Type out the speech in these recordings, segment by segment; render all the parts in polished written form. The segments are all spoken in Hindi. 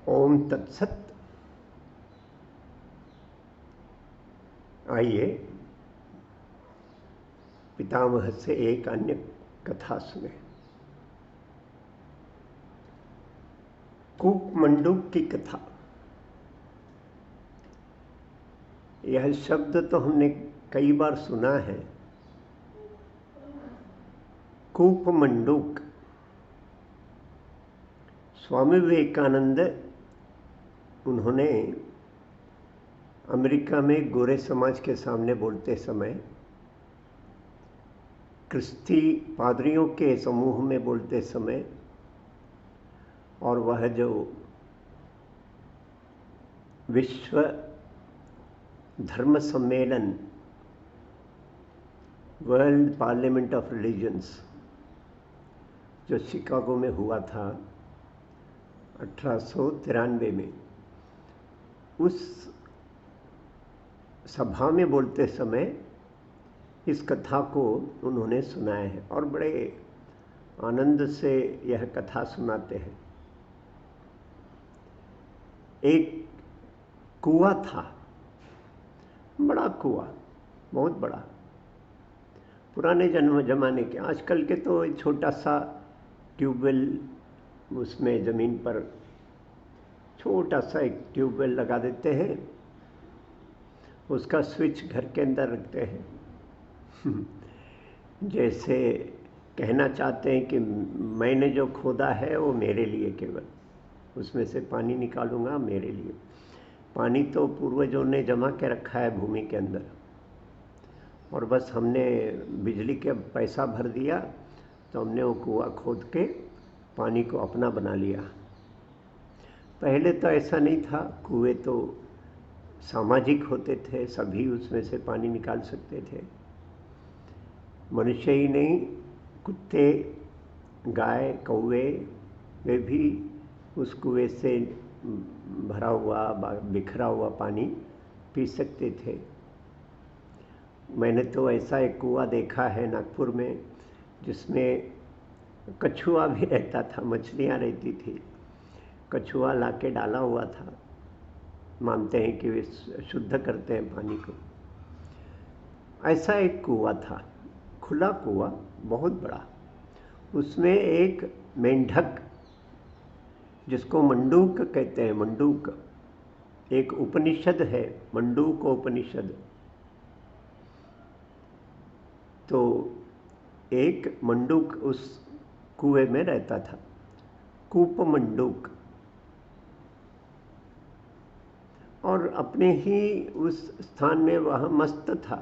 ओम तत्सत। आइए पितामह से एक अन्य कथा सुने। कूपमंडूक की कथा। यह शब्द तो हमने कई बार सुना है। कूपमंडूक। स्वामी विवेकानंद उन्होंने अमेरिका में गोरे समाज के सामने बोलते समय, क्रिस्ती पादरियों के समूह में बोलते समय, और वह जो विश्व धर्म सम्मेलन, वर्ल्ड पार्लियामेंट ऑफ रिलीजन्स, जो शिकागो में हुआ था 1893 में, उस सभा में बोलते समय इस कथा को उन्होंने सुनाया है और बड़े आनंद से यह कथा सुनाते हैं। एक कुआं था, बड़ा कुआं, बहुत बड़ा, पुराने जमाने के। आजकल के तो छोटा सा ट्यूबवेल, उसमें ज़मीन पर छोटा सा एक ट्यूबवेल लगा देते हैं, उसका स्विच घर के अंदर रखते हैं। जैसे कहना चाहते हैं कि मैंने जो खोदा है वो मेरे लिए, केवल उसमें से पानी निकालूंगा मेरे लिए। पानी तो पूर्वजों ने जमा के रखा है भूमि के अंदर, और बस हमने बिजली के पैसा भर दिया तो हमने वो कुआं खोद के पानी को अपना बना लिया। पहले तो ऐसा नहीं था। कुएं तो सामाजिक होते थे, सभी उसमें से पानी निकाल सकते थे। मनुष्य ही नहीं, कुत्ते, गाय, कौवे, वे भी उस कुएं से भरा हुआ, बिखरा हुआ पानी पी सकते थे। मैंने तो ऐसा एक कुआं देखा है नागपुर में, जिसमें कछुआ भी रहता था, मछलियाँ रहती थी। कछुआ लाके डाला हुआ था। मानते हैं कि वे शुद्ध करते हैं पानी को। ऐसा एक कुआं था, खुला कुआं, बहुत बड़ा। उसमें एक मेंढक, जिसको मंडूक कहते हैं, मंडूक एक उपनिषद है, मंडूक उपनिषद। तो एक मंडूक उस कुएं में रहता था, कूप मंडूक, और अपने ही उस स्थान में वह मस्त था।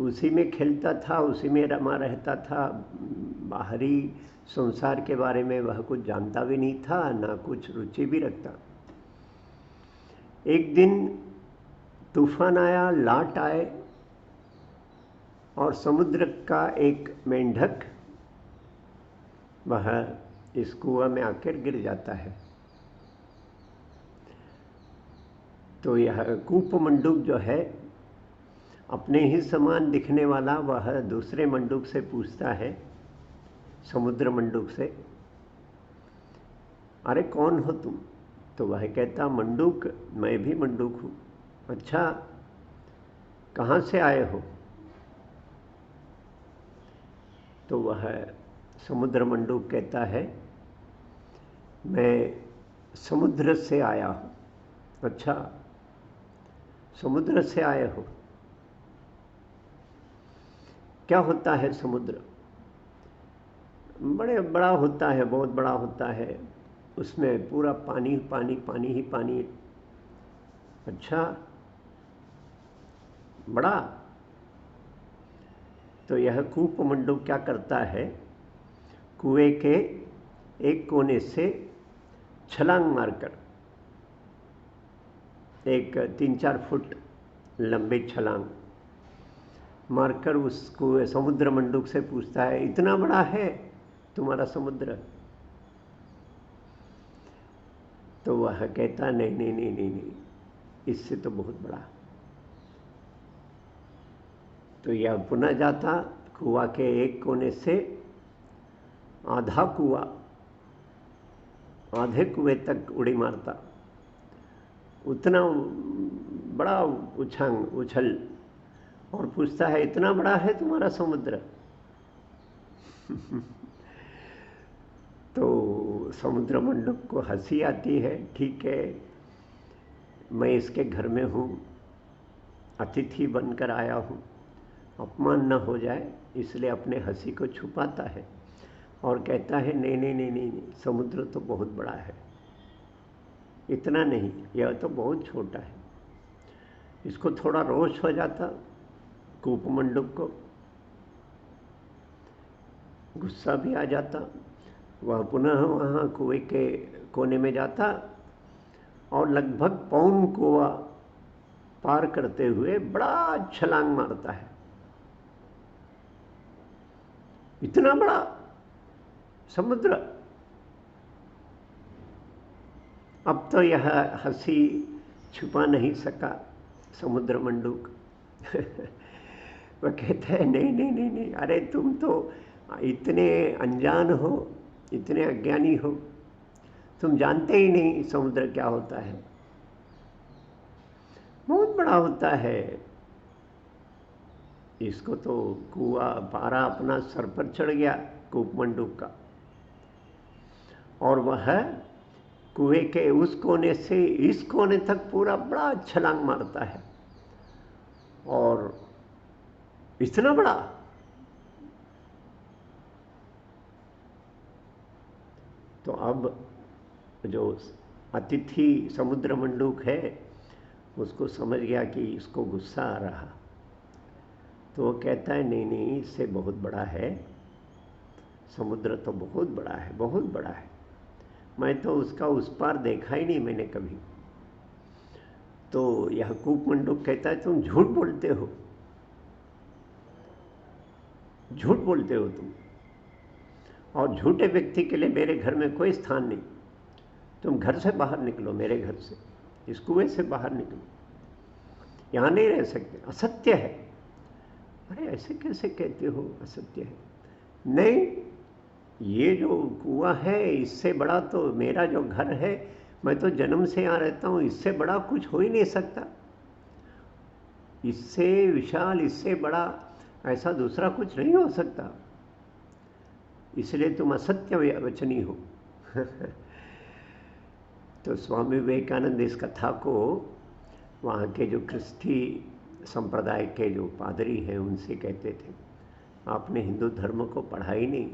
उसी में खेलता था, उसी में रमा रहता था। बाहरी संसार के बारे में वह कुछ जानता भी नहीं था, ना कुछ रुचि भी रखता। एक दिन तूफान आया, लाट आए, और समुद्र का एक मेंढक वह इस कुआं में आकर गिर जाता है। तो यह कूप मंडूक जो है, अपने ही समान दिखने वाला, वह दूसरे मंडूक से पूछता है, समुद्र मंडूक से, अरे कौन हो तुम? तो वह कहता, मंडूक, मैं भी मंडूक हूँ। अच्छा, कहाँ से आए हो? तो वह समुद्र मंडूक कहता है, मैं समुद्र से आया हूँ। अच्छा, समुद्र से आए हो? क्या होता है समुद्र? बड़े बड़ा होता है, बहुत बड़ा होता है। उसमें पूरा पानी पानी, पानी ही पानी। अच्छा, बड़ा? तो यह कूप मंडूक क्या करता है, कुएं के एक कोने से छलांग मारकर, एक 3-4 फुट लंबी छलांग मारकर उस कुएं समुद्र मंडूक से पूछता है, इतना बड़ा है तुम्हारा समुद्र? तो वह कहता, नहीं नहीं नहीं नहीं नहीं, इससे तो बहुत बड़ा। तो यह पुनः जाता, कुआं के एक कोने से आधा कुआं आधे कुएं तक उड़ी मारता, उतना बड़ा उछल, और पूछता है इतना बड़ा है तुम्हारा समुद्र? तो समुद्र मंडूक को हंसी आती है, ठीक है, मैं इसके घर में हूँ, अतिथि बनकर आया हूँ, अपमान न हो जाए इसलिए अपने हंसी को छुपाता है और कहता है नहीं नहीं नहीं नहीं, समुद्र तो बहुत बड़ा है, इतना नहीं, यह तो बहुत छोटा है। इसको थोड़ा रोष हो जाता, कूप मंडूक को गुस्सा भी आ जाता। वह पुनः वहाँ कुएं के कोने में जाता और लगभग पौन कुआं पार करते हुए बड़ा छलांग मारता है। इतना बड़ा समुद्र! अब तो यह हंसी छुपा नहीं सका समुद्र मंडूक। वह कहता है नहीं नहीं नहीं नहीं, अरे तुम तो इतने अनजान हो, इतने अज्ञानी हो, तुम जानते ही नहीं समुद्र क्या होता है, बहुत बड़ा होता है। इसको तो कुआं पारा अपना सर पर चढ़ गया कूप मंडूक का, और वह कुएं के उस कोने से इस कोने तक पूरा बड़ा छलांग मारता है। और इतना बड़ा, तो अब जो अतिथि समुद्र मंडूक है उसको समझ गया कि इसको गुस्सा आ रहा, तो वो कहता है नहीं नहीं, इससे बहुत बड़ा है, समुद्र तो बहुत बड़ा है, बहुत बड़ा है, मैं तो उसका उस पार देखा ही नहीं मैंने कभी। तो यह कूप मंडूक कहता है तुम झूठ बोलते हो, झूठ बोलते हो तुम, और झूठे व्यक्ति के लिए मेरे घर में कोई स्थान नहीं, तुम घर से बाहर निकलो, मेरे घर से, इस कुएं से बाहर निकलो, यहाँ नहीं रह सकते, असत्य है। अरे ऐसे कैसे कहते हो, असत्य है? नहीं, ये जो कुआं है इससे बड़ा तो मेरा जो घर है, मैं तो जन्म से यहाँ रहता हूँ, इससे बड़ा कुछ हो ही नहीं सकता, इससे विशाल, इससे बड़ा ऐसा दूसरा कुछ नहीं हो सकता, इसलिए तुम असत्य वचनी हो। तो स्वामी विवेकानंद इस कथा को वहाँ के जो क्रिस्टी संप्रदाय के जो पादरी हैं उनसे कहते थे, आपने हिंदू धर्म को पढ़ा ही नहीं,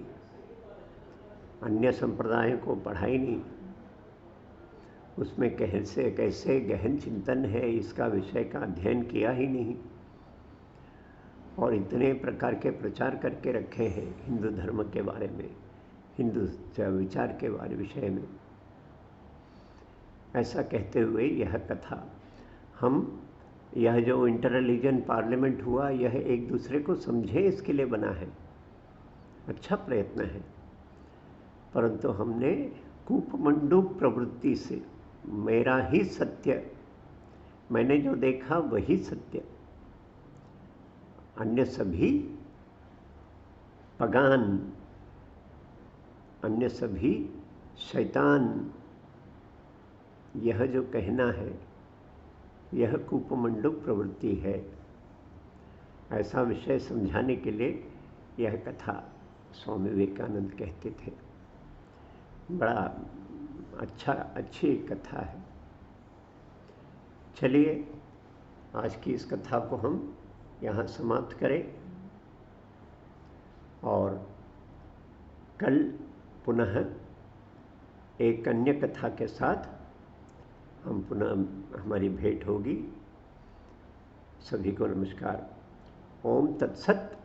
अन्य संप्रदायों को पढ़ा ही नहीं, उसमें कैसे कैसे गहन चिंतन है इसका विषय का अध्ययन किया ही नहीं, और इतने प्रकार के प्रचार करके रखे हैं हिंदू धर्म के बारे में, हिंदू विचार के बारे विषय में। ऐसा कहते हुए यह कथा, हम यह जो इंटर रिलीजन पार्लियामेंट हुआ, यह एक दूसरे को समझे इसके लिए बना है, अच्छा प्रयत्न है, परंतु हमने कूप मंडूक प्रवृत्ति से मेरा ही सत्य, मैंने जो देखा वही सत्य, अन्य सभी पगान, अन्य सभी शैतान, यह जो कहना है यह कूप मंडूक प्रवृत्ति है, ऐसा विषय समझाने के लिए यह कथा स्वामी विवेकानंद कहते थे। बड़ा अच्छी कथा है। चलिए आज की इस कथा को हम यहाँ समाप्त करें, और कल पुनः एक अन्य कथा के साथ हम पुनः हमारी भेंट होगी। सभी को नमस्कार। ओम तत्सत।